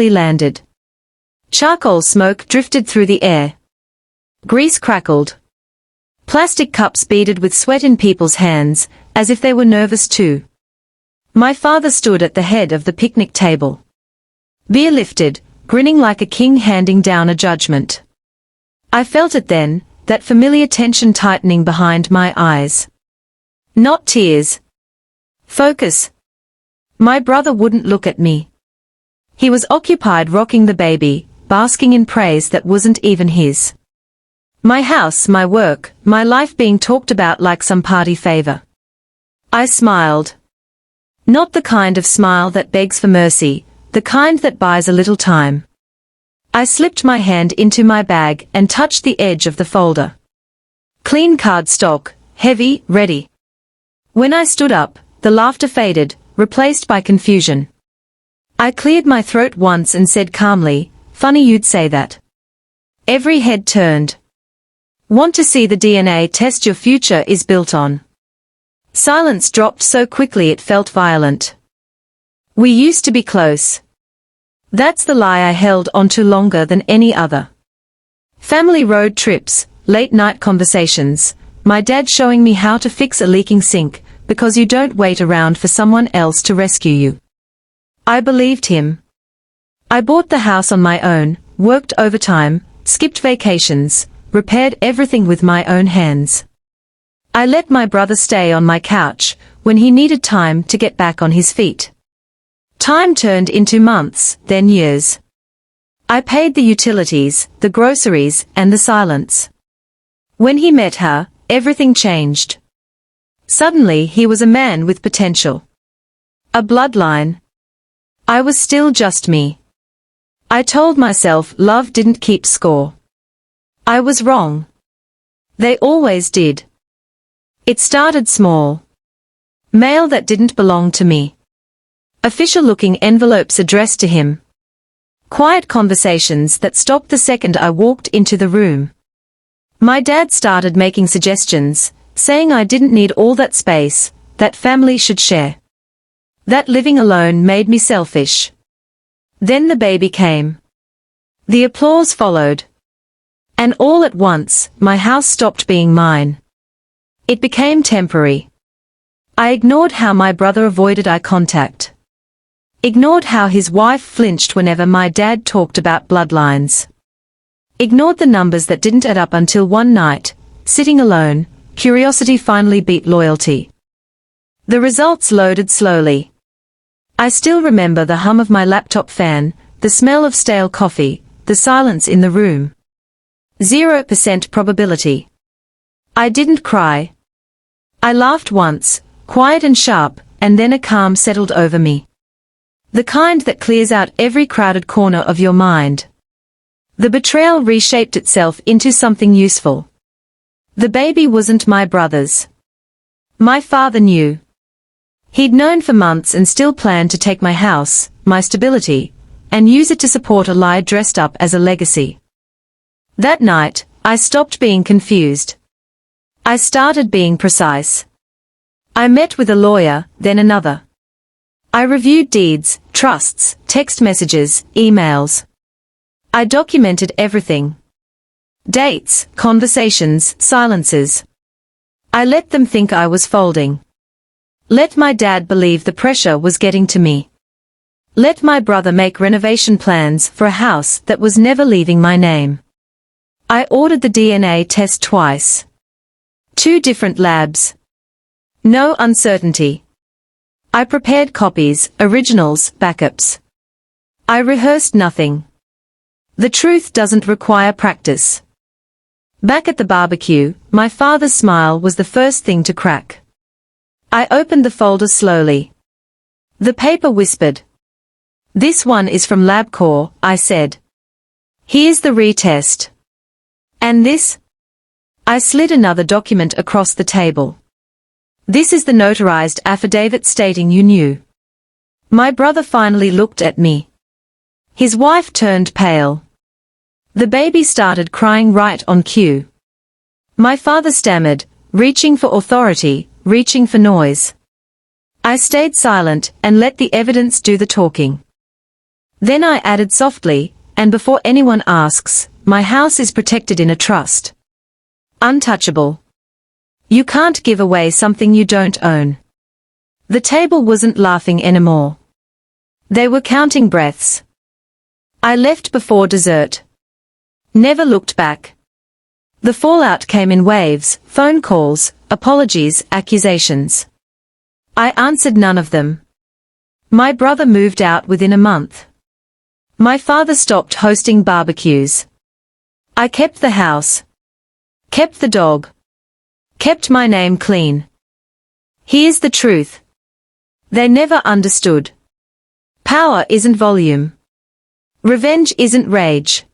landed. Charcoal smoke drifted through the air. Grease crackled. Plastic cups beaded with sweat in people's hands, as if they were nervous too. My father stood at the head of the picnic table. Beer lifted, grinning like a king handing down a judgment. I felt it then, that familiar tension tightening behind my eyes. Not tears. Focus. My brother wouldn't look at me. He was occupied rocking the baby, basking in praise that wasn't even his. My house, my work, my life being talked about like some party favor. I smiled. Not the kind of smile that begs for mercy, the kind that buys a little time. I slipped my hand into my bag and touched the edge of the folder. Clean cardstock, heavy, ready. When I stood up, the laughter faded, replaced by confusion. I cleared my throat once and said calmly, "Funny you'd say that." Every head turned. "Want to see the DNA test your future is built on?" Silence dropped so quickly it felt violent. We used to be close. That's the lie I held onto longer than any other. Family road trips, late-night conversations, my dad showing me how to fix a leaking sink, because you don't wait around for someone else to rescue you. I believed him. I bought the house on my own, worked overtime, skipped vacations, repaired everything with my own hands. I let my brother stay on my couch, when he needed time to get back on his feet. Time turned into months, then years. I paid the utilities, the groceries, and the silence. When he met her, everything changed. Suddenly he was a man with potential. A bloodline. I was still just me. I told myself love didn't keep score. I was wrong. They always did. It started small. Mail that didn't belong to me. Official-looking envelopes addressed to him. Quiet conversations that stopped the second I walked into the room. My dad started making suggestions, saying I didn't need all that space, that family should share. That living alone made me selfish. Then the baby came. The applause followed. And all at once, my house stopped being mine. It became temporary. I ignored how my brother avoided eye contact. Ignored how his wife flinched whenever my dad talked about bloodlines. Ignored the numbers that didn't add up until one night, sitting alone, curiosity finally beat loyalty. The results loaded slowly. I still remember the hum of my laptop fan, the smell of stale coffee, the silence in the room. 0% probability. I didn't cry. I laughed once, quiet and sharp, and then a calm settled over me. The kind that clears out every crowded corner of your mind. The betrayal reshaped itself into something useful. The baby wasn't my brother's. My father knew. He'd known for months and still planned to take my house, my stability, and use it to support a lie dressed up as a legacy. That night, I stopped being confused. I started being precise. I met with a lawyer, then another. I reviewed deeds, trusts, text messages, emails. I documented everything. Dates, conversations, silences. I let them think I was folding. Let my dad believe the pressure was getting to me. Let my brother make renovation plans for a house that was never leaving my name. I ordered the DNA test twice. 2 different labs. No uncertainty. I prepared copies, originals, backups. I rehearsed nothing. The truth doesn't require practice. Back at the barbecue, my father's smile was the first thing to crack. I opened the folder slowly. The paper whispered. "This one is from LabCorp," I said. "Here's the retest." "And this?" I slid another document across the table. "This is the notarized affidavit stating you knew." My brother finally looked at me. His wife turned pale. The baby started crying right on cue. My father stammered, reaching for authority, reaching for noise. I stayed silent and let the evidence do the talking. Then I added softly, and before anyone asks, my house is protected in a trust. Untouchable. You can't give away something you don't own. The table wasn't laughing anymore. They were counting breaths. I left before dessert. Never looked back. The fallout came in waves, phone calls, apologies, accusations. I answered none of them. My brother moved out within a month. My father stopped hosting barbecues. I kept the house. Kept the dog. Kept my name clean. Here's the truth. They never understood. Power isn't volume. Revenge isn't rage.